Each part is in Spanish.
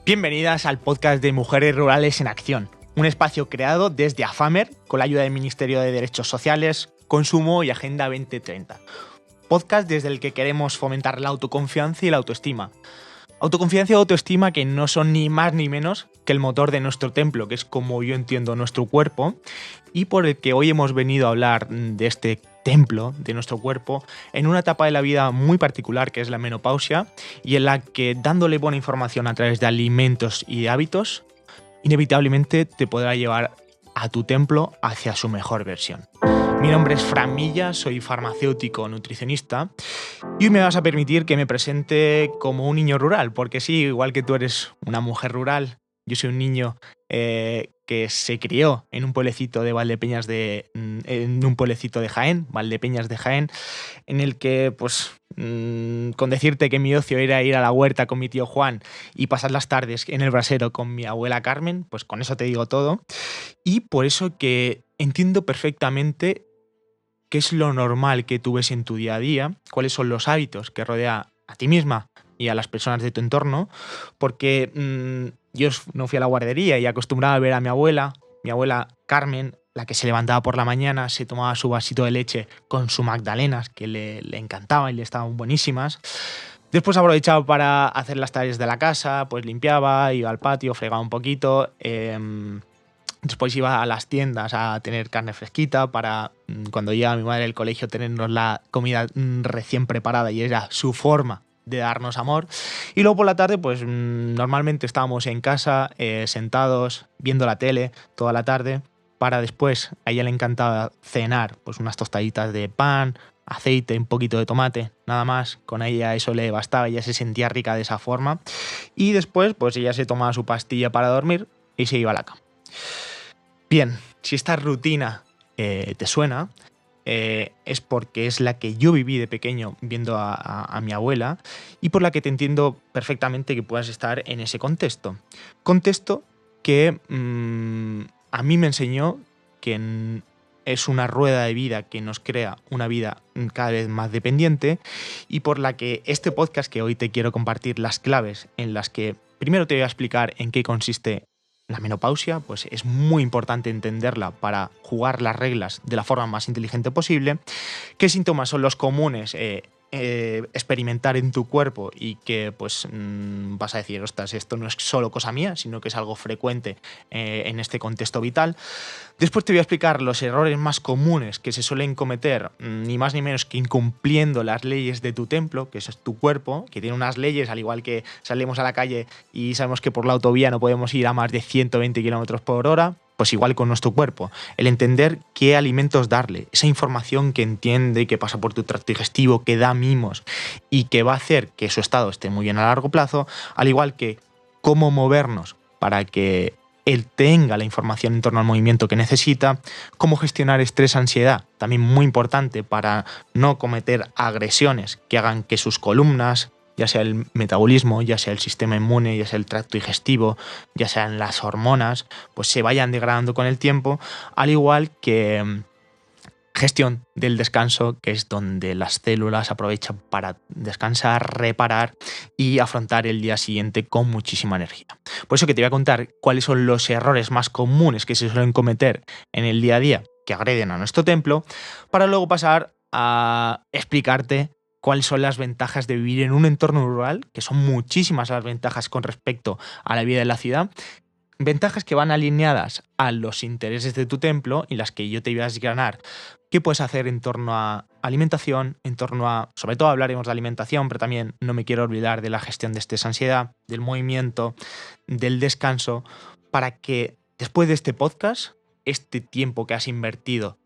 Bienvenidas al podcast de Mujeres Rurales en Acción, un espacio creado desde AFAMER con la ayuda del Ministerio de Derechos Sociales, Consumo y Agenda 2030. Podcast desde el que queremos fomentar la autoconfianza y la autoestima. Autoconfianza y autoestima que no son ni más ni menos que el motor de nuestro templo, que es como yo entiendo nuestro cuerpo, y por el que hoy hemos venido a hablar de este templo de nuestro cuerpo en una etapa de la vida muy particular que es la menopausia y en la que dándole buena información a través de alimentos y de hábitos inevitablemente te podrá llevar a tu templo hacia su mejor versión. Mi nombre es Fran Milla, soy farmacéutico nutricionista y hoy me vas a permitir que me presente como un niño rural, porque sí, igual que tú eres una mujer rural, yo soy un niño que se crió en un pueblecito de Valdepeñas en un pueblecito de Jaén, Valdepeñas de Jaén, en el que, pues, con decirte que mi ocio era ir a la huerta con mi tío Juan y pasar las tardes en el brasero con mi abuela Carmen, pues con eso te digo todo. Y por eso que entiendo perfectamente qué es lo normal que tú ves en tu día a día, cuáles son los hábitos que rodea a ti misma y a las personas de tu entorno, porque yo no fui a la guardería y acostumbraba a ver a mi abuela Carmen, la que se levantaba por la mañana, se tomaba su vasito de leche con su magdalenas, que le encantaban y le estaban buenísimas. Después aprovechaba para hacer las tareas de la casa, pues limpiaba, iba al patio, fregaba un poquito. Después iba a las tiendas a tener carne fresquita para cuando llegaba mi madre del colegio tenernos la comida recién preparada y era su forma de darnos amor. Y luego por la tarde pues normalmente estábamos en casa sentados viendo la tele toda la tarde para después, a ella le encantaba cenar pues unas tostaditas de pan, aceite, un poquito de tomate, nada más. Con ella eso le bastaba, ella se sentía rica de esa forma y después pues ella se tomaba su pastilla para dormir y se iba a la cama. Bien, si esta rutina te suena, es porque es la que yo viví de pequeño viendo a mi abuela y por la que te entiendo perfectamente que puedas estar en ese contexto. Contexto que a mí me enseñó que es una rueda de vida que nos crea una vida cada vez más dependiente y por la que este podcast que hoy te quiero compartir las claves en las que primero te voy a explicar en qué consiste la menopausia, pues es muy importante entenderla para jugar las reglas de la forma más inteligente posible. ¿Qué síntomas son los comunes experimentar en tu cuerpo y que pues vas a decir, ostras, esto no es solo cosa mía, sino que es algo frecuente en este contexto vital? Después te voy a explicar los errores más comunes que se suelen cometer, ni más ni menos que incumpliendo las leyes de tu templo, que eso es tu cuerpo, que tiene unas leyes, al igual que salimos a la calle y sabemos que por la autovía no podemos ir a más de 120 km por hora, pues igual con nuestro cuerpo. El entender qué alimentos darle, esa información que entiende, que pasa por tu tracto digestivo, que da mimos y que va a hacer que su estado esté muy bien a largo plazo, al igual que cómo movernos para que él tenga la información en torno al movimiento que necesita, cómo gestionar estrés, ansiedad, también muy importante para no cometer agresiones que hagan que sus columnas, ya sea el metabolismo, ya sea el sistema inmune, ya sea el tracto digestivo, ya sean las hormonas, pues se vayan degradando con el tiempo, al igual que gestión del descanso, que es donde las células aprovechan para descansar, reparar y afrontar el día siguiente con muchísima energía. Por eso que te voy a contar cuáles son los errores más comunes que se suelen cometer en el día a día que agreden a nuestro templo, para luego pasar a explicarte cuáles son las ventajas de vivir en un entorno rural, que son muchísimas las ventajas con respecto a la vida en la ciudad. Ventajas que van alineadas a los intereses de tu templo y las que yo te voy a desgranar. ¿Qué puedes hacer en torno a alimentación? En torno a, sobre todo hablaremos de alimentación, pero también no me quiero olvidar de la gestión de estrés, ansiedad, del movimiento, del descanso, para que después de este podcast, este tiempo que has invertido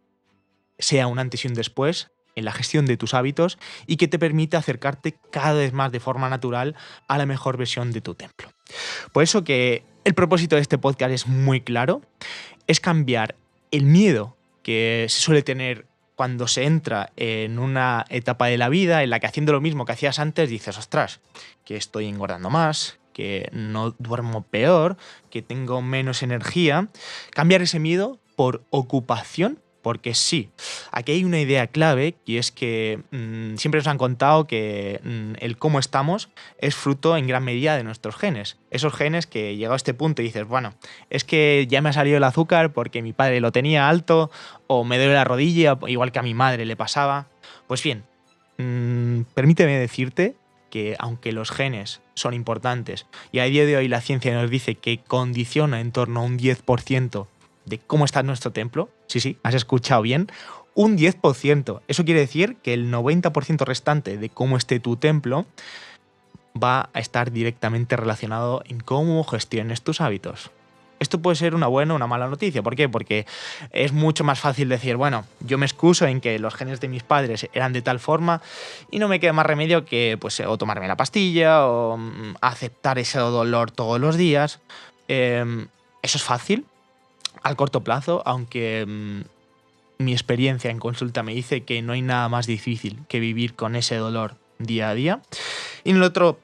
sea un antes y un después en la gestión de tus hábitos y que te permita acercarte cada vez más de forma natural a la mejor versión de tu templo. Por eso que el propósito de este podcast es muy claro, es cambiar el miedo que se suele tener cuando se entra en una etapa de la vida en la que haciendo lo mismo que hacías antes dices, ostras, que estoy engordando más, que no duermo peor, que tengo menos energía. Cambiar ese miedo por ocupación porque sí, aquí hay una idea clave y es que siempre nos han contado que el cómo estamos es fruto en gran medida de nuestros genes. Esos genes que llegado a este punto y dices, bueno, es que ya me ha salido el azúcar porque mi padre lo tenía alto o me duele la rodilla, igual que a mi madre le pasaba. Pues bien, permíteme decirte que aunque los genes son importantes y a día de hoy la ciencia nos dice que condiciona en torno a un 10% de cómo está nuestro templo, sí, has escuchado bien, un 10%. Eso quiere decir que el 90% restante de cómo esté tu templo va a estar directamente relacionado en cómo gestiones tus hábitos. Esto puede ser una buena o una mala noticia. ¿Por qué? Porque es mucho más fácil decir, bueno, yo me excuso en que los genes de mis padres eran de tal forma y no me queda más remedio que pues, o tomarme la pastilla o aceptar ese dolor todos los días. Eso es fácil al corto plazo, aunque mi experiencia en consulta me dice que no hay nada más difícil que vivir con ese dolor día a día. Y en el otro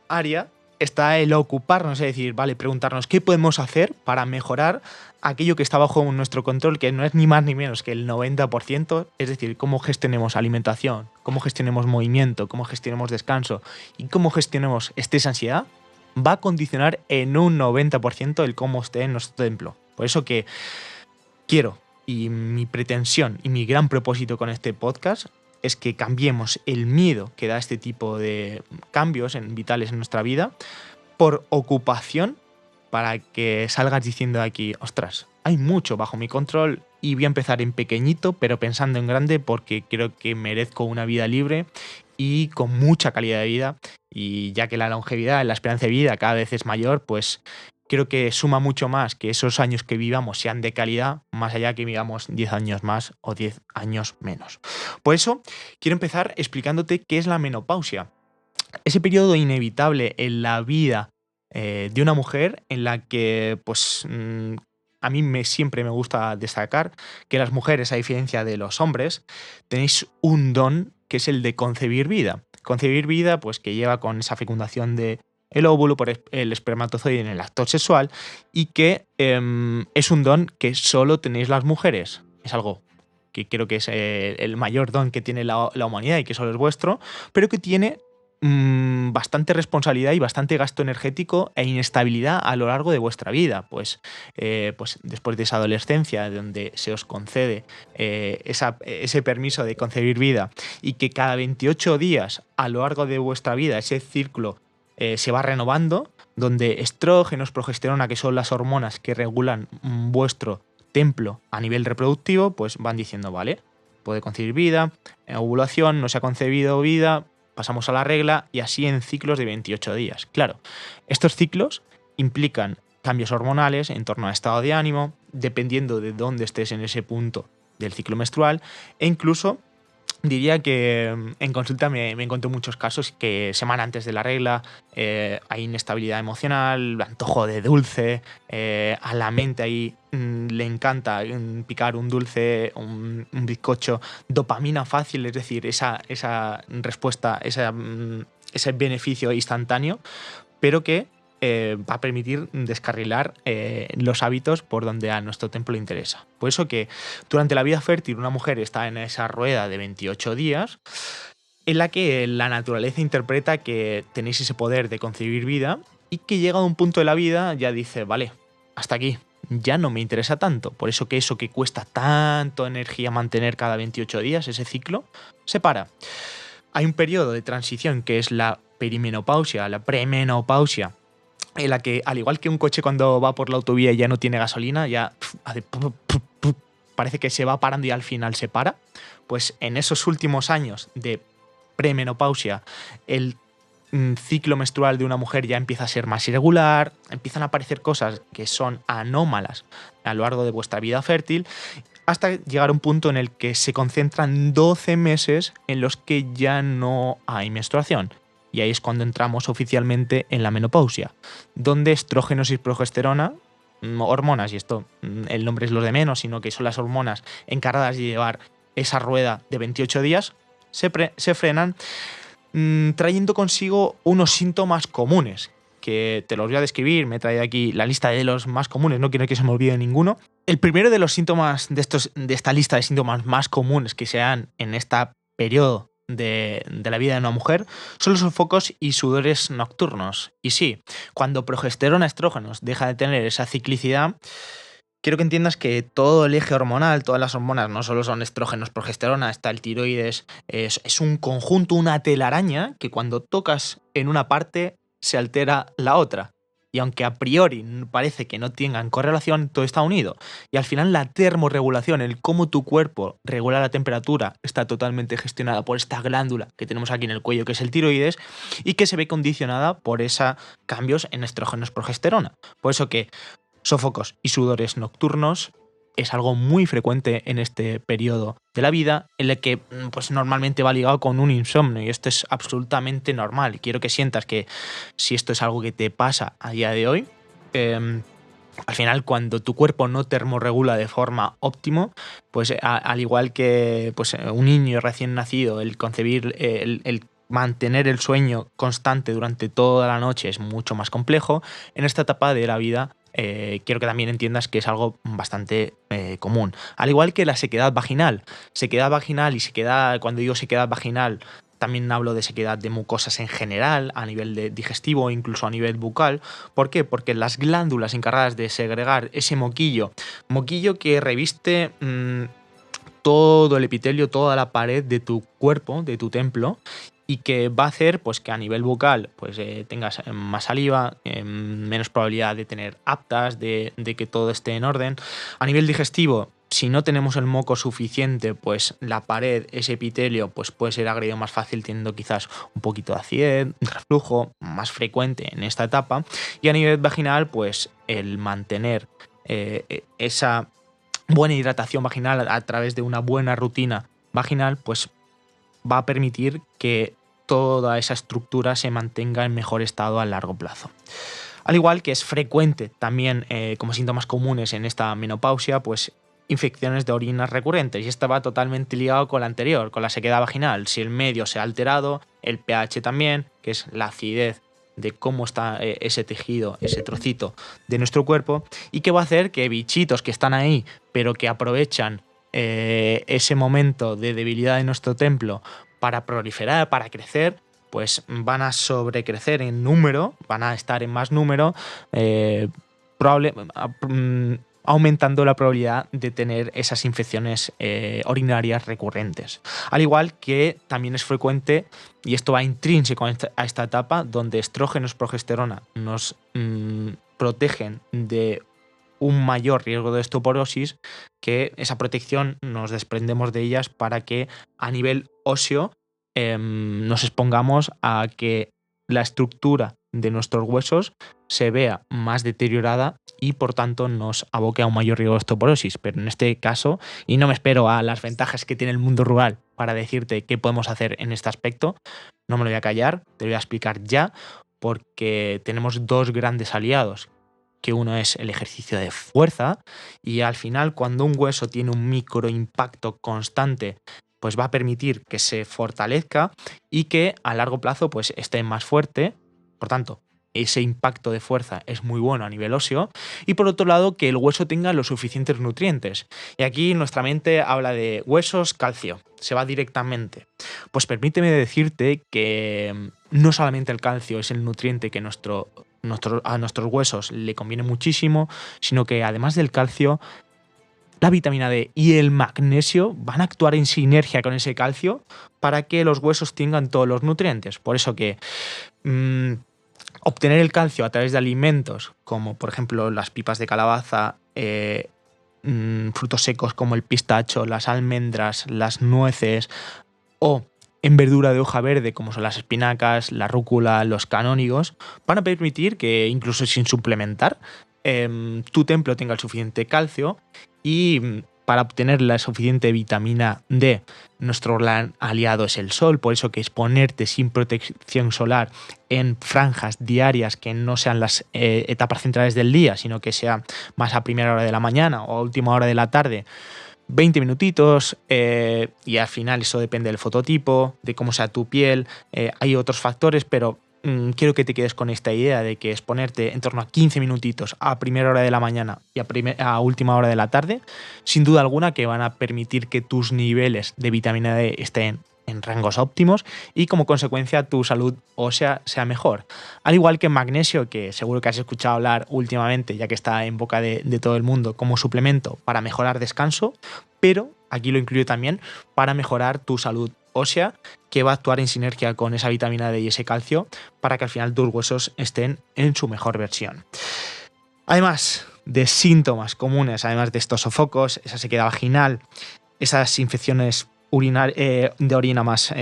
área está el ocuparnos, es decir, vale, preguntarnos qué podemos hacer para mejorar aquello que está bajo nuestro control, que no es ni más ni menos que el 90%, es decir, cómo gestionemos alimentación, cómo gestionemos movimiento, cómo gestionemos descanso y cómo gestionemos estrés, ansiedad, va a condicionar en un 90% el cómo esté en nuestro templo. Por eso que quiero, y mi pretensión y mi gran propósito con este podcast es que cambiemos el miedo que da este tipo de cambios vitales en nuestra vida por ocupación, para que salgas diciendo aquí, ostras, hay mucho bajo mi control y voy a empezar en pequeñito, pero pensando en grande, porque creo que merezco una vida libre y con mucha calidad de vida. Y ya que la longevidad, la esperanza de vida cada vez es mayor, pues creo que suma mucho más que esos años que vivamos sean de calidad, más allá que vivamos 10 años más o 10 años menos. Por eso, quiero empezar explicándote qué es la menopausia. Ese periodo inevitable en la vida de una mujer en la que, pues, a mí siempre me gusta destacar que las mujeres, a diferencia de los hombres, tenéis un don que es el de concebir vida. Concebir vida, pues, que lleva con esa fecundación de el óvulo por el espermatozoide en el acto sexual y que es un don que solo tenéis las mujeres. Es algo que creo que es el mayor don que tiene la humanidad y que solo es vuestro, pero que tiene bastante responsabilidad y bastante gasto energético e inestabilidad a lo largo de vuestra vida. Pues después de esa adolescencia donde se os concede ese permiso de concebir vida y que cada 28 días a lo largo de vuestra vida ese ciclo se va renovando, donde estrógenos, progesterona, que son las hormonas que regulan vuestro templo a nivel reproductivo, pues van diciendo, vale, puede concebir vida, ovulación, no se ha concebido vida, pasamos a la regla y así en ciclos de 28 días. Claro, estos ciclos implican cambios hormonales en torno a estado de ánimo, dependiendo de dónde estés en ese punto del ciclo menstrual, e incluso diría que en consulta me encontré muchos casos que semana antes de la regla hay inestabilidad emocional, antojo de dulce, a la mente ahí le encanta picar un dulce, un bizcocho, dopamina fácil, es decir, esa respuesta, ese beneficio instantáneo, pero que va a permitir descarrilar los hábitos por donde a nuestro templo le interesa. Por eso que durante la vida fértil una mujer está en esa rueda de 28 días en la que la naturaleza interpreta que tenéis ese poder de concebir vida y que llega a un punto de la vida ya dice, vale, hasta aquí, ya no me interesa tanto. Por eso que cuesta tanto energía mantener cada 28 días, ese ciclo, se para. Hay un periodo de transición que es la perimenopausia, la premenopausia, en la que, al igual que un coche cuando va por la autovía y ya no tiene gasolina, ya hace parece que se va parando y al final se para. Pues en esos últimos años de premenopausia, el ciclo menstrual de una mujer ya empieza a ser más irregular, empiezan a aparecer cosas que son anómalas a lo largo de vuestra vida fértil, hasta llegar a un punto en el que se concentran 12 meses en los que ya no hay menstruación. Y ahí es cuando entramos oficialmente en la menopausia, donde estrógenos y progesterona, hormonas, y esto el nombre es lo de menos, sino que son las hormonas encargadas de llevar esa rueda de 28 días, se frenan, trayendo consigo unos síntomas comunes, que te los voy a describir. Me he traído aquí la lista de los más comunes, no quiero que se me olvide ninguno. El primero de los síntomas de esta lista de síntomas más comunes que se dan en este periodo de la vida de una mujer son los sofocos y sudores nocturnos. Y sí, cuando progesterona estrógenos deja de tener esa ciclicidad, quiero que entiendas que todo el eje hormonal, todas las hormonas, no solo son estrógenos, progesterona, está el tiroides, es un conjunto, una telaraña que cuando tocas en una parte se altera la otra. Y aunque a priori parece que no tengan correlación, todo está unido. Y al final la termorregulación, el cómo tu cuerpo regula la temperatura, está totalmente gestionada por esta glándula que tenemos aquí en el cuello, que es el tiroides, y que se ve condicionada por esos cambios en estrógenos progesterona. Por eso que sofocos y sudores nocturnos es algo muy frecuente en este periodo de la vida, en el que pues normalmente va ligado con un insomnio, y esto es absolutamente normal. Y quiero que sientas que si esto es algo que te pasa a día de hoy, al final cuando tu cuerpo no termorregula de forma óptima, pues al igual que pues, un niño recién nacido, el concebir, el mantener el sueño constante durante toda la noche es mucho más complejo. En esta etapa de la vida quiero que también entiendas que es algo bastante común. Al igual que la sequedad vaginal. Sequedad vaginal y sequedad, cuando digo sequedad vaginal, también hablo de sequedad de mucosas en general, a nivel digestivo, incluso a nivel bucal. ¿Por qué? Porque las glándulas encargadas de segregar ese moquillo que reviste todo el epitelio, toda la pared de tu cuerpo, de tu templo, y que va a hacer pues, que a nivel bucal pues, tengas más saliva, menos probabilidad de tener aptas, de que todo esté en orden. A nivel digestivo, si no tenemos el moco suficiente, pues la pared, ese epitelio, pues puede ser agredido más fácil, teniendo quizás un poquito de acidez, reflujo más frecuente en esta etapa. Y a nivel vaginal, pues el mantener esa buena hidratación vaginal a través de una buena rutina vaginal, pues va a permitir que toda esa estructura se mantenga en mejor estado a largo plazo. Al igual que es frecuente también como síntomas comunes en esta menopausia, pues infecciones de orinas recurrentes, y esto va totalmente ligado con la anterior, con la sequedad vaginal. Si el medio se ha alterado, el pH también, que es la acidez de cómo está ese tejido, ese trocito de nuestro cuerpo, y que va a hacer que bichitos que están ahí, pero que aprovechan ese momento de debilidad de nuestro templo para proliferar, para crecer, pues van a sobrecrecer en número, van a estar en más número, aumentando la probabilidad de tener esas infecciones urinarias recurrentes. Al igual que también es frecuente, y esto va intrínseco a esta etapa, donde estrógenos, progesterona nos protegen de un mayor riesgo de osteoporosis, que esa protección nos desprendemos de ellas para que a nivel óseo nos expongamos a que la estructura de nuestros huesos se vea más deteriorada y por tanto nos aboque a un mayor riesgo de osteoporosis. Pero en este caso, y no me espero a las ventajas que tiene el mundo rural para decirte qué podemos hacer en este aspecto, no me lo voy a callar, te lo voy a explicar ya, porque tenemos dos grandes aliados, que uno es el ejercicio de fuerza, y al final cuando un hueso tiene un microimpacto constante, pues va a permitir que se fortalezca y que a largo plazo pues esté más fuerte. Por tanto, ese impacto de fuerza es muy bueno a nivel óseo, y por otro lado que el hueso tenga los suficientes nutrientes. Y aquí nuestra mente habla de huesos, calcio, se va directamente. Pues permíteme decirte que no solamente el calcio es el nutriente que a nuestros huesos le conviene muchísimo, sino que además del calcio, la vitamina D y el magnesio van a actuar en sinergia con ese calcio para que los huesos tengan todos los nutrientes. Por eso que obtener el calcio a través de alimentos como por ejemplo las pipas de calabaza, frutos secos como el pistacho, las almendras, las nueces, o en verdura de hoja verde como son las espinacas, la rúcula, los canónigos, van a permitir que incluso sin suplementar tu templo tenga el suficiente calcio. Y para obtener la suficiente vitamina D, nuestro gran aliado es el sol, por eso que exponerte sin protección solar en franjas diarias que no sean las etapas centrales del día, sino que sea más a primera hora de la mañana o a última hora de la tarde, 20 minutitos, y al final eso depende del fototipo, de cómo sea tu piel, hay otros factores, pero quiero que te quedes con esta idea de que exponerte en torno a 15 minutitos a primera hora de la mañana y a última hora de la tarde, sin duda alguna que van a permitir que tus niveles de vitamina D estén en rangos óptimos y como consecuencia tu salud ósea sea mejor. Al igual que magnesio, que seguro que has escuchado hablar últimamente, ya que está en boca de todo el mundo como suplemento para mejorar descanso, pero aquí lo incluyo también para mejorar tu salud ósea, que va a actuar en sinergia con esa vitamina D y ese calcio para que al final tus huesos estén en su mejor versión. Además de síntomas comunes, además de estos sofocos, esa sequedad vaginal, esas infecciones de orina más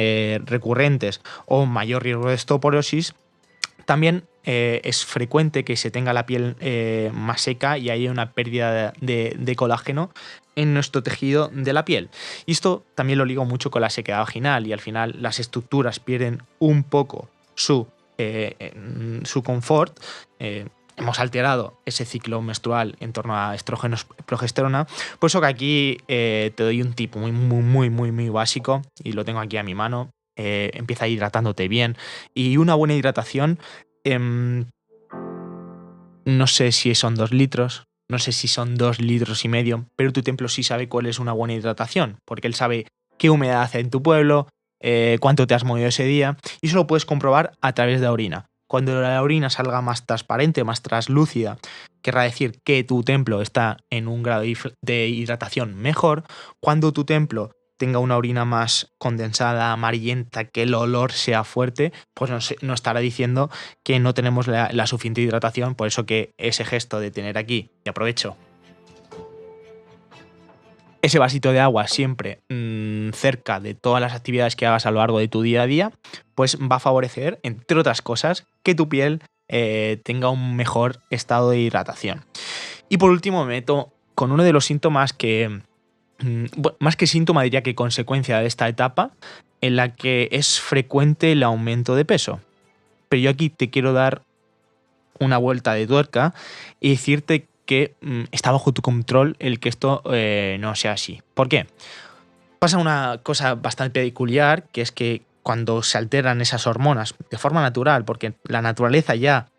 recurrentes o mayor riesgo de osteoporosis, también es frecuente que se tenga la piel más seca y haya una pérdida de colágeno en nuestro tejido de la piel. Y esto también lo ligo mucho con la sequedad vaginal y al final las estructuras pierden un poco su confort. Hemos alterado ese ciclo menstrual en torno a estrógenos, progesterona. Por eso que aquí te doy un tip muy básico y lo tengo aquí a mi mano. Empieza hidratándote bien y una buena hidratación, no sé si son 2 litros, no sé si son 2,5 litros, pero tu templo sí sabe cuál es una buena hidratación, porque él sabe qué humedad hace en tu pueblo, cuánto te has movido ese día, y eso lo puedes comprobar a través de la orina. Cuando la orina salga más transparente, más translúcida, querrá decir que tu templo está en un grado de hidratación mejor. Cuando tu templo tenga una orina más condensada, amarillenta, que el olor sea fuerte, pues nos estará diciendo que no tenemos la suficiente hidratación. Por eso que ese gesto de tener aquí, y aprovecho, ese vasito de agua siempre cerca de todas las actividades que hagas a lo largo de tu día a día, pues va a favorecer, entre otras cosas, que tu piel tenga un mejor estado de hidratación. Y por último me meto con uno de los síntomas que, más que síntoma diría que consecuencia de esta etapa, en la que es frecuente el aumento de peso. Pero yo aquí te quiero dar una vuelta de tuerca y decirte que está bajo tu control el que esto no sea así. ¿Por qué? Pasa una cosa bastante peculiar, que es que cuando se alteran esas hormonas de forma natural, porque la naturaleza ya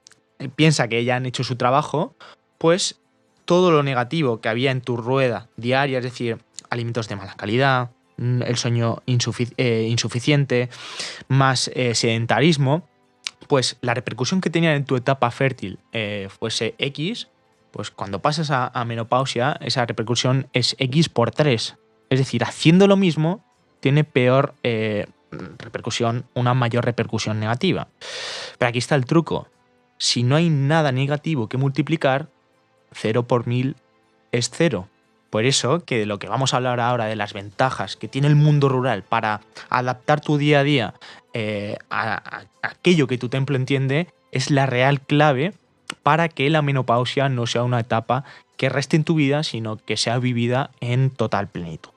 piensa que ya han hecho su trabajo, pues todo lo negativo que había en tu rueda diaria, es decir, alimentos de mala calidad, el sueño insuficiente, más sedentarismo, pues la repercusión que tenía en tu etapa fértil fuese X, pues cuando pasas a menopausia, esa repercusión es X por 3. Es decir, haciendo lo mismo, tiene peor repercusión, una mayor repercusión negativa. Pero aquí está el truco. Si no hay nada negativo que multiplicar, 0 por 1000 es 0. Por eso que de lo que vamos a hablar ahora, de las ventajas que tiene el mundo rural para adaptar tu día a día a aquello que tu templo entiende, es la real clave para que la menopausia no sea una etapa que reste en tu vida, sino que sea vivida en total plenitud.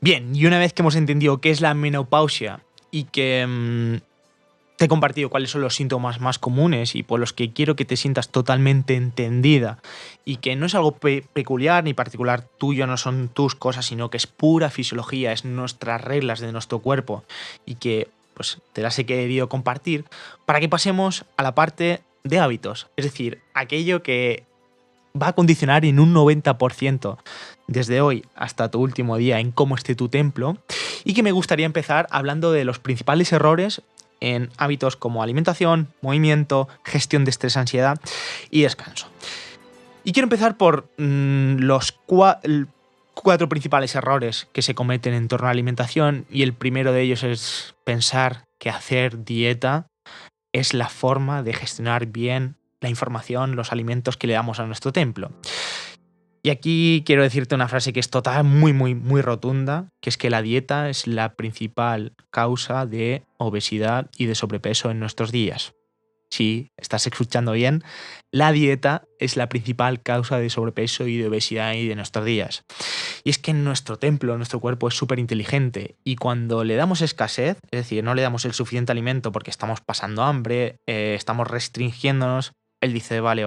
Bien, y una vez que hemos entendido qué es la menopausia y que te he compartido cuáles son los síntomas más comunes y por los que quiero que te sientas totalmente entendida y que no es algo peculiar ni particular tuyo, no son tus cosas, sino que es pura fisiología, es nuestras reglas de nuestro cuerpo y que pues te las he querido compartir para que pasemos a la parte de hábitos, es decir, aquello que va a condicionar en un 90% desde hoy hasta tu último día en cómo esté tu templo, y que me gustaría empezar hablando de los principales errores en hábitos como alimentación, movimiento, gestión de estrés, ansiedad y descanso. Y quiero empezar por los 4 principales errores que se cometen en torno a la alimentación, y el primero de ellos es pensar que hacer dieta es la forma de gestionar bien la información, los alimentos que le damos a nuestro templo. Y aquí quiero decirte una frase que es total, muy rotunda, que es que la dieta es la principal causa de obesidad y de sobrepeso en nuestros días. Sí, estás escuchando bien, la dieta es la principal causa de sobrepeso y de obesidad y de nuestros días. Y es que en nuestro templo, nuestro cuerpo es súper inteligente, y cuando le damos escasez, es decir, no le damos el suficiente alimento porque estamos pasando hambre, estamos restringiéndonos, él dice, vale,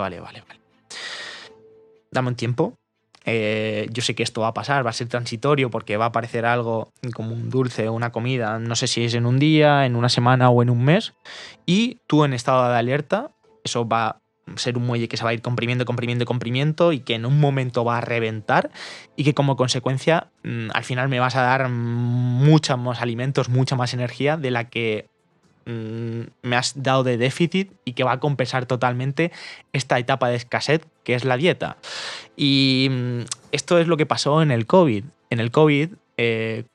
dame un tiempo, yo sé que esto va a pasar, va a ser transitorio porque va a aparecer algo como un dulce o una comida, no sé si es en un día, en una semana o en un mes, y tú en estado de alerta, eso va a ser un muelle que se va a ir comprimiendo, comprimiendo, comprimiendo y que en un momento va a reventar y que como consecuencia al final me vas a dar muchos más alimentos, mucha más energía de la que me has dado de déficit y que va a compensar totalmente esta etapa de escasez que es la dieta. Y esto es lo que pasó en el COVID. En el COVID,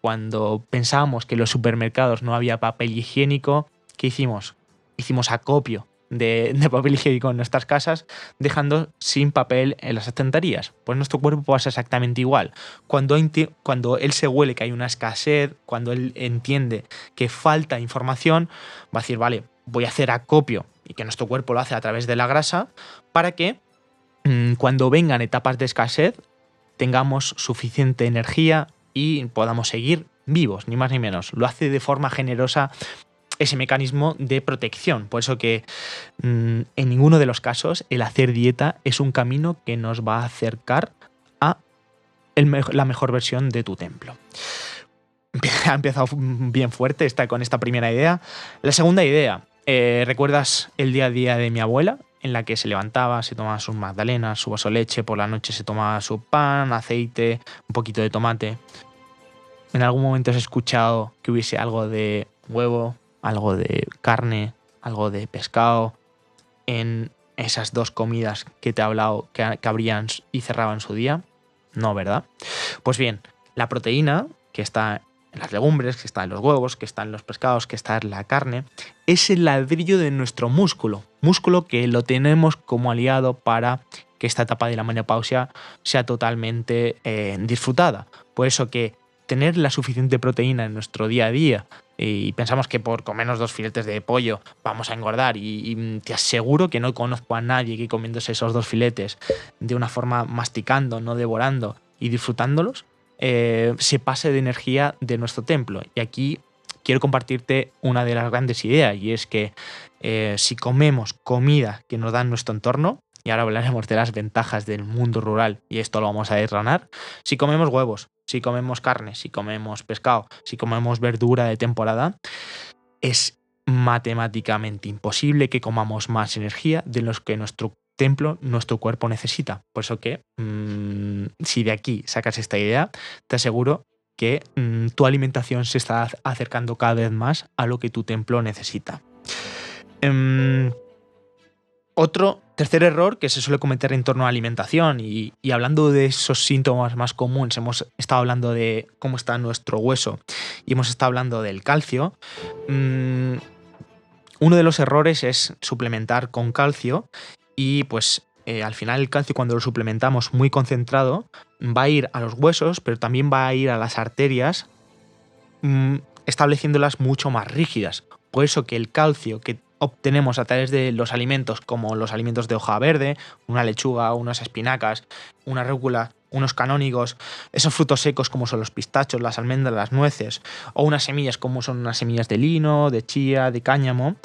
cuando pensábamos que en los supermercados no había papel higiénico, ¿qué hicimos? Hicimos acopio de papel higiénico en nuestras casas, dejando sin papel en las estanterías. Pues nuestro cuerpo pasa exactamente igual. Cuando él se huele que hay una escasez, cuando él entiende que falta información, va a decir, vale, voy a hacer acopio, y que nuestro cuerpo lo hace a través de la grasa, para que cuando vengan etapas de escasez tengamos suficiente energía y podamos seguir vivos, ni más ni menos. Lo hace de forma generosa ese mecanismo de protección. Por eso que en ninguno de los casos el hacer dieta es un camino que nos va a acercar a la mejor versión de tu templo. Ha empezado bien fuerte con esta primera idea. La segunda idea, ¿recuerdas el día a día de mi abuela? En la que se levantaba, se tomaba sus magdalenas, su vaso de leche, por la noche se tomaba su pan, aceite, un poquito de tomate. ¿En algún momento has escuchado que hubiese algo de huevo, algo de carne, algo de pescado en esas dos comidas que te he hablado que abrían y cerraban su día? No, ¿verdad? Pues bien, la proteína que está en las legumbres, que está en los huevos, que está en los pescados, que está en la carne, es el ladrillo de nuestro músculo que lo tenemos como aliado para que esta etapa de la menopausia sea totalmente disfrutada. Por eso que tener la suficiente proteína en nuestro día a día, y pensamos que por comernos 2 filetes de pollo vamos a engordar, y te aseguro que no conozco a nadie que comiéndose esos 2 filetes de una forma masticando, no devorando y disfrutándolos, se pase de energía de nuestro templo. Y aquí quiero compartirte una de las grandes ideas, y es que si comemos comida que nos da en nuestro entorno, y ahora hablaremos de las ventajas del mundo rural y esto lo vamos a desgranar, si comemos huevos, si comemos carne, si comemos pescado, si comemos verdura de temporada, es matemáticamente imposible que comamos más energía de los que nuestro templo, nuestro cuerpo necesita. Por eso que si de aquí sacas esta idea, te aseguro que tu alimentación se está acercando cada vez más a lo que tu templo necesita. Otro tercer error que se suele cometer en torno a la alimentación, y hablando de esos síntomas más comunes, hemos estado hablando de cómo está nuestro hueso y hemos estado hablando del calcio. Uno de los errores es suplementar con calcio, y pues al final el calcio, cuando lo suplementamos muy concentrado, va a ir a los huesos, pero también va a ir a las arterias, estableciéndolas mucho más rígidas. Por eso que el calcio que obtenemos a través de los alimentos, como los alimentos de hoja verde, una lechuga, unas espinacas, una rúcula, unos canónigos, esos frutos secos como son los pistachos, las almendras, las nueces, o unas semillas como son unas semillas de lino, de chía, de cáñamo,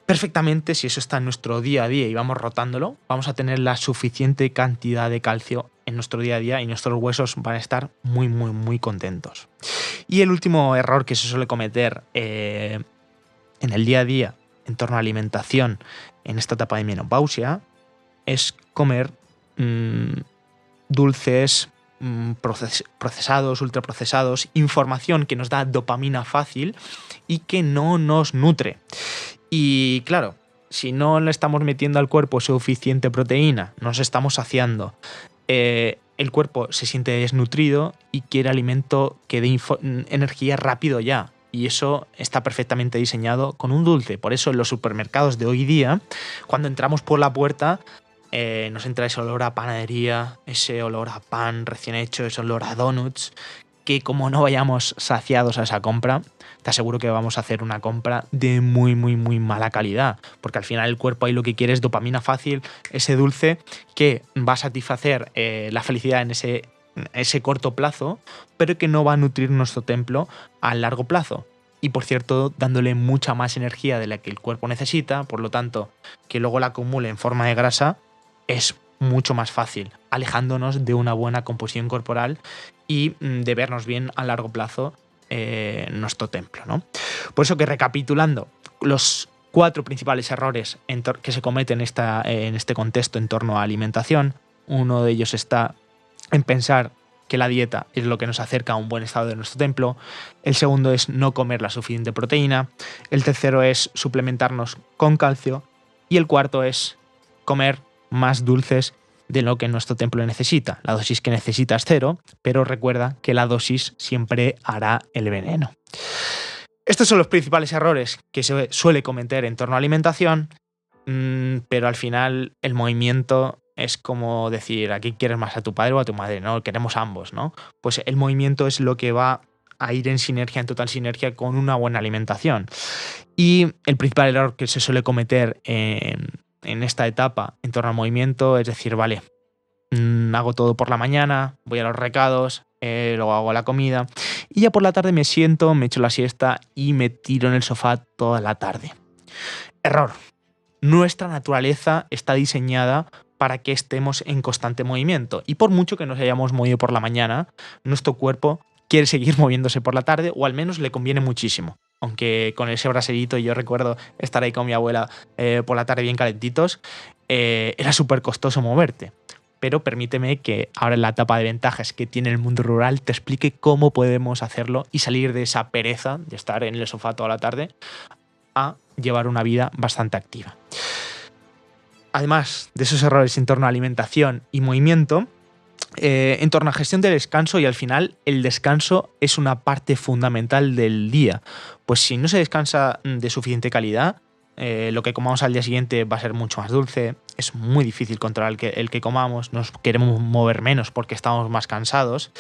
perfectamente, si eso está en nuestro día a día y vamos rotándolo, vamos a tener la suficiente cantidad de calcio en nuestro día a día y nuestros huesos van a estar muy, muy, muy contentos. Y el último error que se suele cometer en el día a día en torno a la alimentación en esta etapa de menopausia es comer dulces procesados, ultraprocesados, información que nos da dopamina fácil y que no nos nutre. Y claro, si no le estamos metiendo al cuerpo suficiente proteína, nos estamos saciando, el cuerpo se siente desnutrido y quiere alimento que dé energía rápido ya. Y eso está perfectamente diseñado con un dulce. Por eso en los supermercados de hoy día, cuando entramos por la puerta, nos entra ese olor a panadería, ese olor a pan recién hecho, ese olor a donuts, que como no vayamos saciados a esa compra, te aseguro que vamos a hacer una compra de muy, muy, muy mala calidad. Porque al final el cuerpo ahí lo que quiere es dopamina fácil, ese dulce que va a satisfacer la felicidad en ese corto plazo, pero que no va a nutrir nuestro templo a largo plazo. Y por cierto, dándole mucha más energía de la que el cuerpo necesita, por lo tanto, que luego la acumule en forma de grasa, es mucho más fácil, alejándonos de una buena composición corporal y de vernos bien a largo plazo en nuestro templo, ¿no? Por eso que, recapitulando, los 4 principales errores que se cometen en este contexto en torno a alimentación, uno de ellos está en pensar que la dieta es lo que nos acerca a un buen estado de nuestro templo. El segundo es no comer la suficiente proteína. El tercero es suplementarnos con calcio. Y el cuarto es comer más dulces de lo que nuestro templo necesita. La dosis que necesita es 0, pero recuerda que la dosis siempre hará el veneno. Estos son los principales errores que se suele cometer en torno a alimentación, pero al final el movimiento es como decir, ¿a quién quieres más, a tu padre o a tu madre? ¿No? Queremos a ambos, ¿no? Pues el movimiento es lo que va a ir en sinergia, en total sinergia con una buena alimentación. Y el principal error que se suele cometer en esta etapa en torno al movimiento es decir, vale, hago todo por la mañana, voy a los recados, luego hago la comida y ya por la tarde me siento, me echo la siesta y me tiro en el sofá toda la tarde. Error. Nuestra naturaleza está diseñada para que estemos en constante movimiento y por mucho que nos hayamos movido por la mañana, nuestro cuerpo quiere seguir moviéndose por la tarde, o al menos le conviene muchísimo. Aunque con ese braserito, yo recuerdo estar ahí con mi abuela por la tarde bien calentitos, era súper costoso moverte. Pero permíteme que ahora, en la etapa de ventajas que tiene el mundo rural, te explique cómo podemos hacerlo y salir de esa pereza de estar en el sofá toda la tarde a llevar una vida bastante activa. Además de esos errores en torno a alimentación y movimiento, en torno a gestión del descanso, y al final el descanso es una parte fundamental del día. Pues si no se descansa de suficiente calidad, lo que comamos al día siguiente va a ser mucho más dulce, es muy difícil controlar el que comamos, nos queremos mover menos porque estamos más cansados.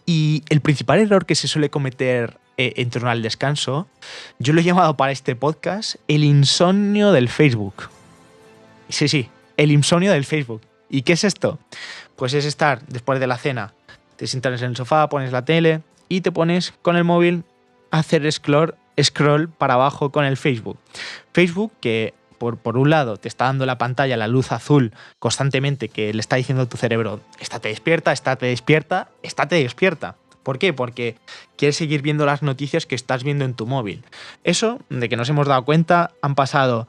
Y el principal error que se suele cometer en torno al descanso, yo lo he llamado para este podcast el insomnio del Facebook. Sí, el insomnio del Facebook. ¿Y qué es esto? Pues es estar después de la cena, te sientas en el sofá, pones la tele y te pones con el móvil a hacer scroll para abajo con el Facebook. Facebook que por un lado te está dando la pantalla, la luz azul constantemente, que le está diciendo a tu cerebro, estate despierta, estate despierta, estate despierta. ¿Por qué? Porque quieres seguir viendo las noticias que estás viendo en tu móvil. Eso, de que nos hemos dado cuenta, han pasado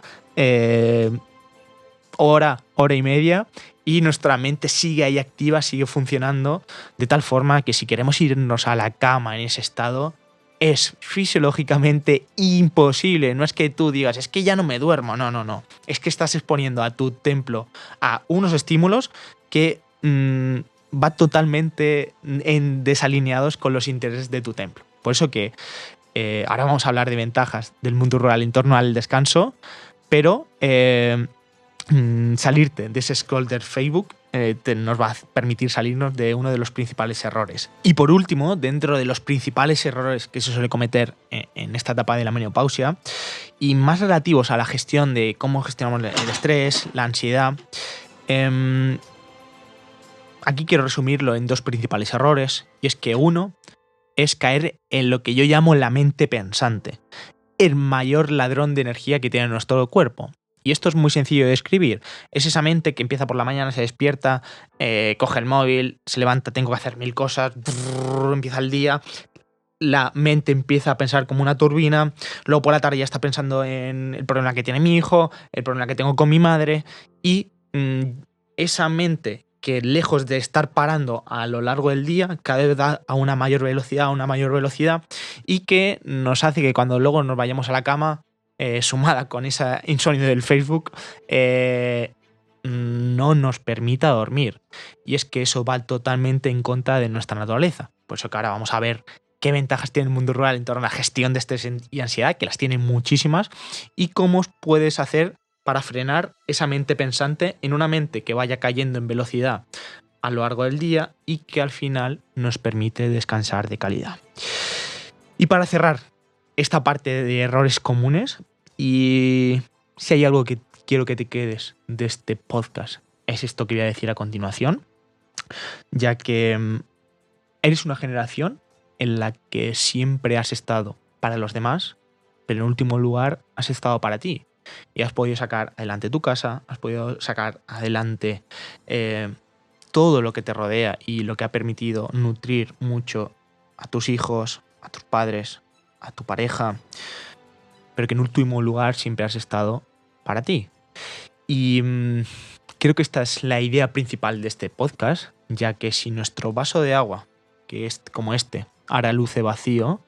hora y media y nuestra mente sigue ahí activa, sigue funcionando, de tal forma que si queremos irnos a la cama en ese estado, es fisiológicamente imposible. No es que tú digas, es que ya no me duermo, no. Es que estás exponiendo a tu templo a unos estímulos que va totalmente desalineados con los intereses de tu templo. Por eso que ahora vamos a hablar de ventajas del mundo rural en torno al descanso, pero salirte de ese scroll del Facebook nos va a permitir salirnos de uno de los principales errores. Y por último, dentro de los principales errores que se suele cometer en esta etapa de la menopausia, y más relativos a la gestión de cómo gestionamos el estrés, la ansiedad, aquí quiero resumirlo en 2 principales errores, y es que uno es caer en lo que yo llamo la mente pensante, el mayor ladrón de energía que tiene nuestro cuerpo. Y esto es muy sencillo de describir. Es esa mente que empieza por la mañana, se despierta, coge el móvil, se levanta, tengo que hacer 1000 cosas, empieza el día, la mente empieza a pensar como una turbina, luego por la tarde ya está pensando en el problema que tiene mi hijo, el problema que tengo con mi madre, y esa mente que, lejos de estar parando a lo largo del día, cada vez da a una mayor velocidad, y que nos hace que cuando luego nos vayamos a la cama, sumada con esa insomnio del Facebook, no nos permita dormir. Y es que eso va totalmente en contra de nuestra naturaleza. Por eso que ahora vamos a ver qué ventajas tiene el mundo rural en torno a la gestión de estrés y ansiedad, que las tiene muchísimas, y cómo puedes hacer para frenar esa mente pensante en una mente que vaya cayendo en velocidad a lo largo del día y que al final nos permite descansar de calidad. Y para cerrar esta parte de errores comunes, y si hay algo que quiero que te quedes de este podcast, es esto que voy a decir a continuación, ya que eres una generación en la que siempre has estado para los demás, pero en último lugar has estado para ti. y has podido sacar adelante tu casa, has podido sacar adelante todo lo que te rodea y lo que ha permitido nutrir mucho a tus hijos, a tus padres, a tu pareja, pero que en último lugar siempre has estado para ti. Y creo que esta es la idea principal de este podcast, ya que si nuestro vaso de agua, que es como este, ahora luce vacío,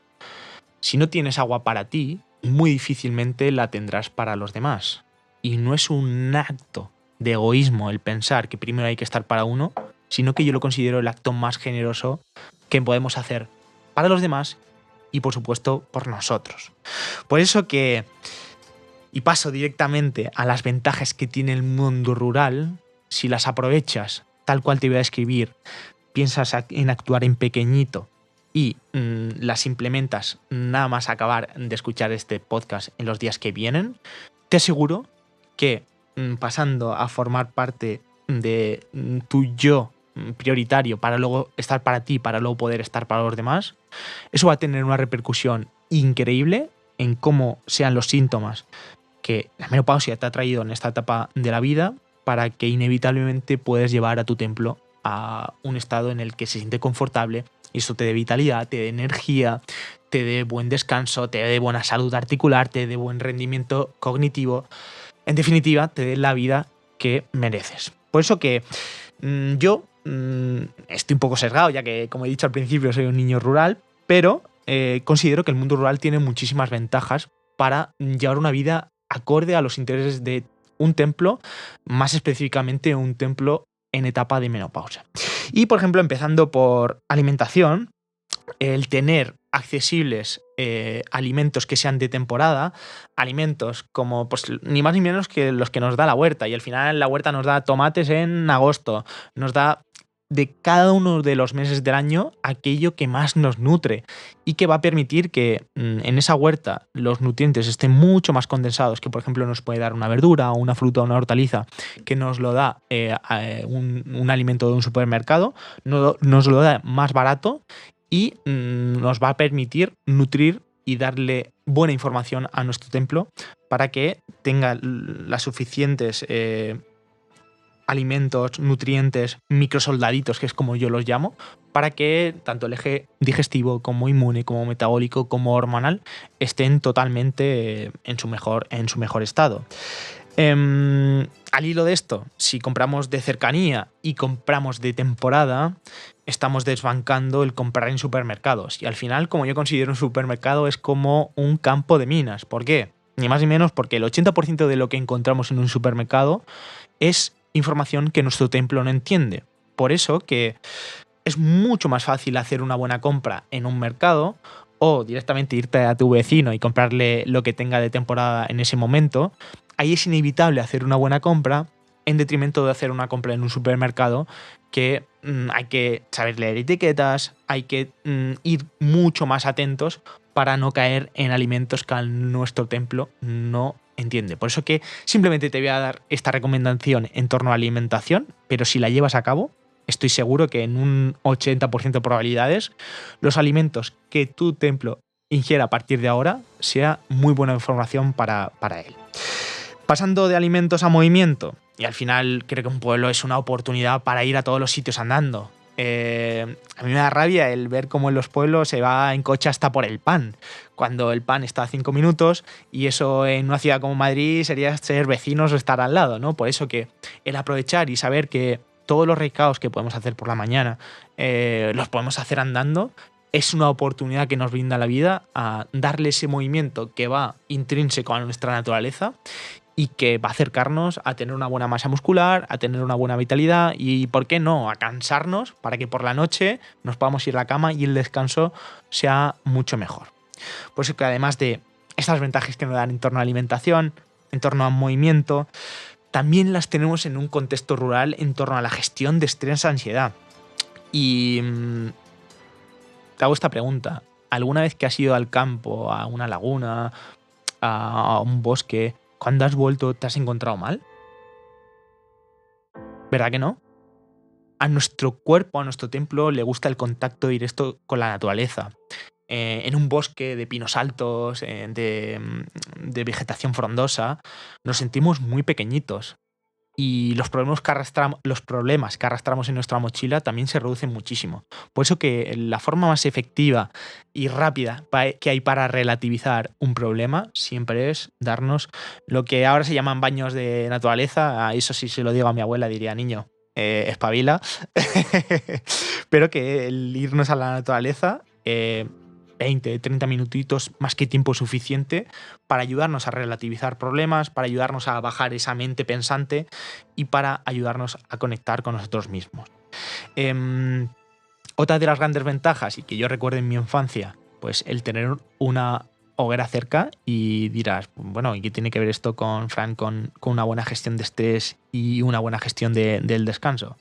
si no tienes agua para ti, muy difícilmente la tendrás para los demás. Y no es un acto de egoísmo el pensar que primero hay que estar para uno, sino que yo lo considero el acto más generoso que podemos hacer para los demás y por supuesto por nosotros. Por eso que, y paso directamente a las ventajas que tiene el mundo rural, si las aprovechas tal cual te voy a describir, piensas en actuar en pequeñito y las implementas nada más acabar de escuchar este podcast en los días que vienen, te aseguro que pasando a formar parte de tu yo prioritario para luego estar para ti, para luego poder estar para los demás, eso va a tener una repercusión increíble en cómo sean los síntomas que la menopausia te ha traído en esta etapa de la vida, para que inevitablemente puedes llevar a tu templo a un estado en el que se siente confortable y eso te dé vitalidad, te dé energía, te dé buen descanso, te dé buena salud articular, te dé buen rendimiento cognitivo. En definitiva, te dé la vida que mereces. Por eso que yo estoy un poco sesgado, ya que, como he dicho al principio, soy un niño rural, pero considero que el mundo rural tiene muchísimas ventajas para llevar una vida acorde a los intereses de un templo, más específicamente un templo en etapa de menopausia. Y, por ejemplo, empezando por alimentación, el tener accesibles alimentos que sean de temporada, alimentos como pues ni más ni menos que los que nos da la huerta, y al final la huerta nos da tomates en agosto, nos da de cada uno de los meses del año aquello que más nos nutre y que va a permitir que en esa huerta los nutrientes estén mucho más condensados que, por ejemplo, nos puede dar una verdura o una fruta o una hortaliza que nos lo da un alimento de un supermercado, nos lo da más barato y nos va a permitir nutrir y darle buena información a nuestro templo para que tenga las suficientes alimentos, nutrientes, microsoldaditos, que es como yo los llamo, para que tanto el eje digestivo como inmune, como metabólico, como hormonal estén totalmente en su mejor estado. Al hilo de esto, si compramos de cercanía y compramos de temporada, estamos desbancando el comprar en supermercados. Y al final, como yo considero un supermercado, es como un campo de minas. ¿Por qué? Ni más ni menos porque el 80% de lo que encontramos en un supermercado es información que nuestro templo no entiende. Por eso que es mucho más fácil hacer una buena compra en un mercado o directamente irte a tu vecino y comprarle lo que tenga de temporada en ese momento. Ahí es inevitable hacer una buena compra en detrimento de hacer una compra en un supermercado que hay que saber leer etiquetas, hay que ir mucho más atentos para no caer en alimentos que nuestro templo no entiende. Por eso que simplemente te voy a dar esta recomendación en torno a alimentación, pero si la llevas a cabo, estoy seguro que en un 80% de probabilidades los alimentos que tu templo ingiera a partir de ahora sea muy buena información para él. Pasando de alimentos a movimiento, y al final creo que un pueblo es una oportunidad para ir a todos los sitios andando. A mí me da rabia el ver cómo en los pueblos se va en coche hasta por el pan, cuando el pan está a 5 minutos y eso en una ciudad como Madrid sería ser vecinos o estar al lado, ¿no? Por eso que el aprovechar y saber que todos los recados que podemos hacer por la mañana los podemos hacer andando es una oportunidad que nos brinda la vida a darle ese movimiento que va intrínseco a nuestra naturaleza y que va a acercarnos a tener una buena masa muscular, a tener una buena vitalidad y, ¿por qué no?, a cansarnos para que por la noche nos podamos ir a la cama y el descanso sea mucho mejor. Por eso que además de estas ventajas que nos dan en torno a alimentación, en torno a movimiento, también las tenemos en un contexto rural en torno a la gestión de estrés y ansiedad. Y te hago esta pregunta. ¿Alguna vez que has ido al campo, a una laguna, a un bosque, cuando has vuelto te has encontrado mal? ¿Verdad que no? A nuestro cuerpo, a nuestro templo, le gusta el contacto directo con la naturaleza. en un bosque de pinos altos, de vegetación frondosa, nos sentimos muy pequeñitos. Y los problemas que arrastramos en nuestra mochila también se reducen muchísimo. Por eso que la forma más efectiva y rápida que hay para relativizar un problema siempre es darnos lo que ahora se llaman baños de naturaleza. A eso sí se lo digo a mi abuela, diría, niño, espabila. Pero que el irnos a la naturaleza, 20, 30 minutitos, más que tiempo suficiente para ayudarnos a relativizar problemas, para ayudarnos a bajar esa mente pensante y para ayudarnos a conectar con nosotros mismos. Otra de las grandes ventajas, y que yo recuerdo en mi infancia, pues el tener una hoguera cerca. Y dirás, bueno, ¿y qué tiene que ver esto con una buena gestión de estrés y una buena gestión del descanso?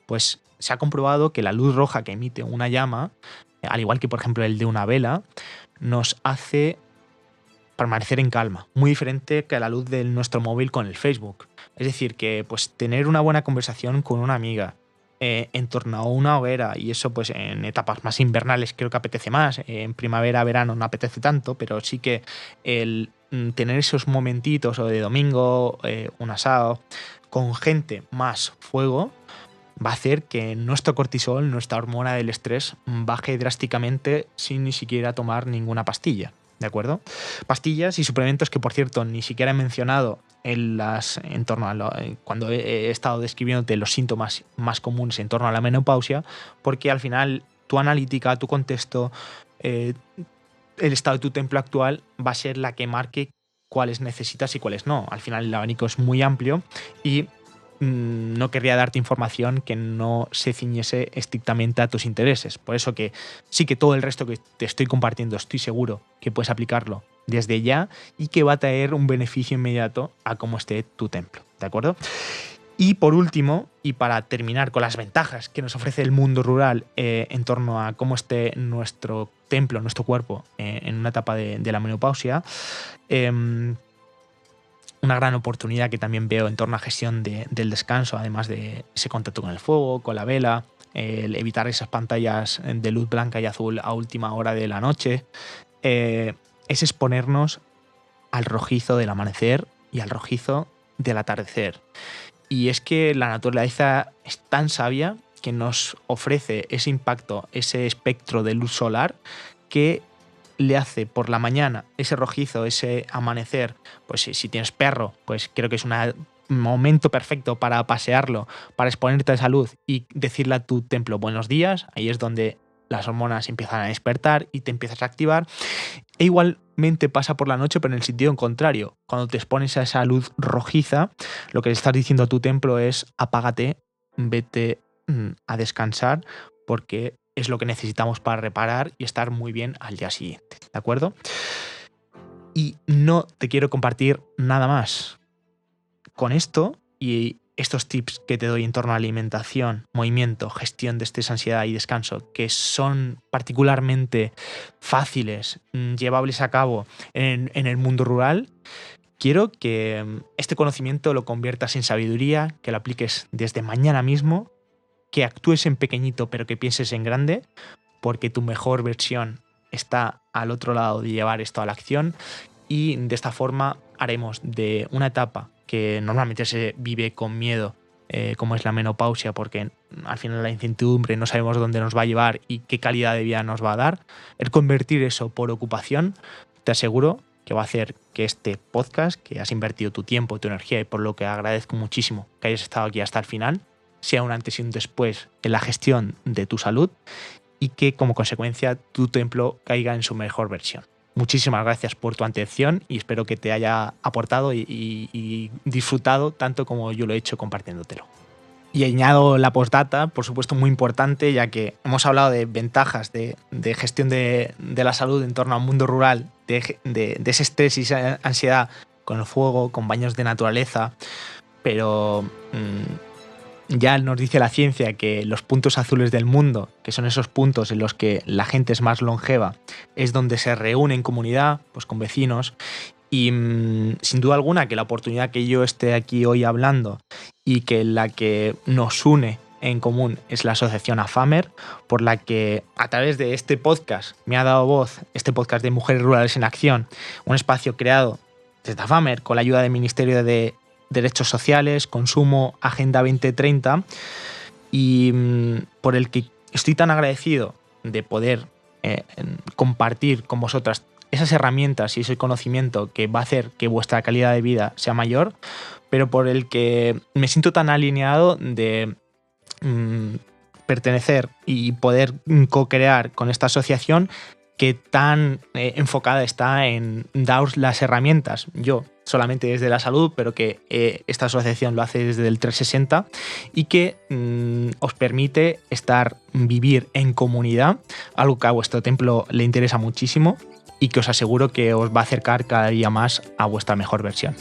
Pues se ha comprobado que la luz roja que emite una llama, al igual que por ejemplo el de una vela, nos hace permanecer en calma, muy diferente que la luz de nuestro móvil con el Facebook. Es decir, que pues tener una buena conversación con una amiga en torno a una hoguera, y eso pues en etapas más invernales creo que apetece más, en primavera, verano no apetece tanto, pero sí que el tener esos momentitos o de domingo, un asado, con gente más fuego, va a hacer que nuestro cortisol, nuestra hormona del estrés, baje drásticamente sin ni siquiera tomar ninguna pastilla. ¿De acuerdo? Pastillas y suplementos que, por cierto, ni siquiera he mencionado cuando he estado describiéndote los síntomas más comunes en torno a la menopausia, porque al final tu analítica, tu contexto, el estado de tu templo actual va a ser la que marque cuáles necesitas y cuáles no. Al final el abanico es muy amplio y no querría darte información que no se ciñese estrictamente a tus intereses. Por eso que sí que todo el resto que te estoy compartiendo estoy seguro que puedes aplicarlo desde ya y que va a traer un beneficio inmediato a cómo esté tu templo. ¿De acuerdo? Y por último, y para terminar con las ventajas que nos ofrece el mundo rural en torno a cómo esté nuestro templo, nuestro cuerpo en una etapa de la menopausia, una gran oportunidad que también veo en torno a gestión del descanso, además de ese contacto con el fuego, con la vela, el evitar esas pantallas de luz blanca y azul a última hora de la noche, es exponernos al rojizo del amanecer y al rojizo del atardecer. Y es que la naturaleza es tan sabia que nos ofrece ese impacto, ese espectro de luz solar que le hace por la mañana ese rojizo, ese amanecer. Pues si tienes perro, pues creo que es un momento perfecto para pasearlo, para exponerte a esa luz y decirle a tu templo buenos días. Ahí es donde las hormonas empiezan a despertar y te empiezas a activar. E igualmente pasa por la noche, pero en el sentido contrario. Cuando te expones a esa luz rojiza, lo que le estás diciendo a tu templo es apágate, vete a descansar, porque es lo que necesitamos para reparar y estar muy bien al día siguiente. ¿De acuerdo? Y no te quiero compartir nada más. Con esto y estos tips que te doy en torno a alimentación, movimiento, gestión de estrés, ansiedad y descanso, que son particularmente fáciles, llevables a cabo en el mundo rural, quiero que este conocimiento lo conviertas en sabiduría, que lo apliques desde mañana mismo, que actúes en pequeñito pero que pienses en grande, porque tu mejor versión está al otro lado de llevar esto a la acción, y de esta forma haremos de una etapa que normalmente se vive con miedo, como es la menopausia, porque al final la incertidumbre, no sabemos dónde nos va a llevar y qué calidad de vida nos va a dar, el convertir eso por ocupación, te aseguro que va a hacer que este podcast, que has invertido tu tiempo, tu energía, y por lo que agradezco muchísimo que hayas estado aquí hasta el final, sea un antes y un después en la gestión de tu salud y que como consecuencia tu templo caiga en su mejor versión. Muchísimas gracias por tu atención y espero que te haya aportado y disfrutado tanto como yo lo he hecho compartiéndotelo. Y añado la postdata, por supuesto muy importante, ya que hemos hablado de ventajas de gestión de la salud en torno al mundo rural, de ese estrés y esa ansiedad con el fuego, con baños de naturaleza, pero ya nos dice la ciencia que los puntos azules del mundo, que son esos puntos en los que la gente es más longeva, es donde se reúne en comunidad, pues con vecinos, y sin duda alguna que la oportunidad que yo esté aquí hoy hablando y que la que nos une en común es la asociación AFAMER, por la que a través de este podcast me ha dado voz, este podcast de Mujeres Rurales en Acción, un espacio creado desde AFAMER con la ayuda del Ministerio de Derechos Sociales, Consumo, Agenda 2030, y por el que estoy tan agradecido de poder compartir con vosotras esas herramientas y ese conocimiento que va a hacer que vuestra calidad de vida sea mayor, pero por el que me siento tan alineado de pertenecer y poder co-crear con esta asociación que tan enfocada está en daros las herramientas. Yo solamente desde la salud, pero que esta asociación lo hace desde el 360 y que os permite vivir en comunidad, algo que a vuestro templo le interesa muchísimo y que os aseguro que os va a acercar cada día más a vuestra mejor versión.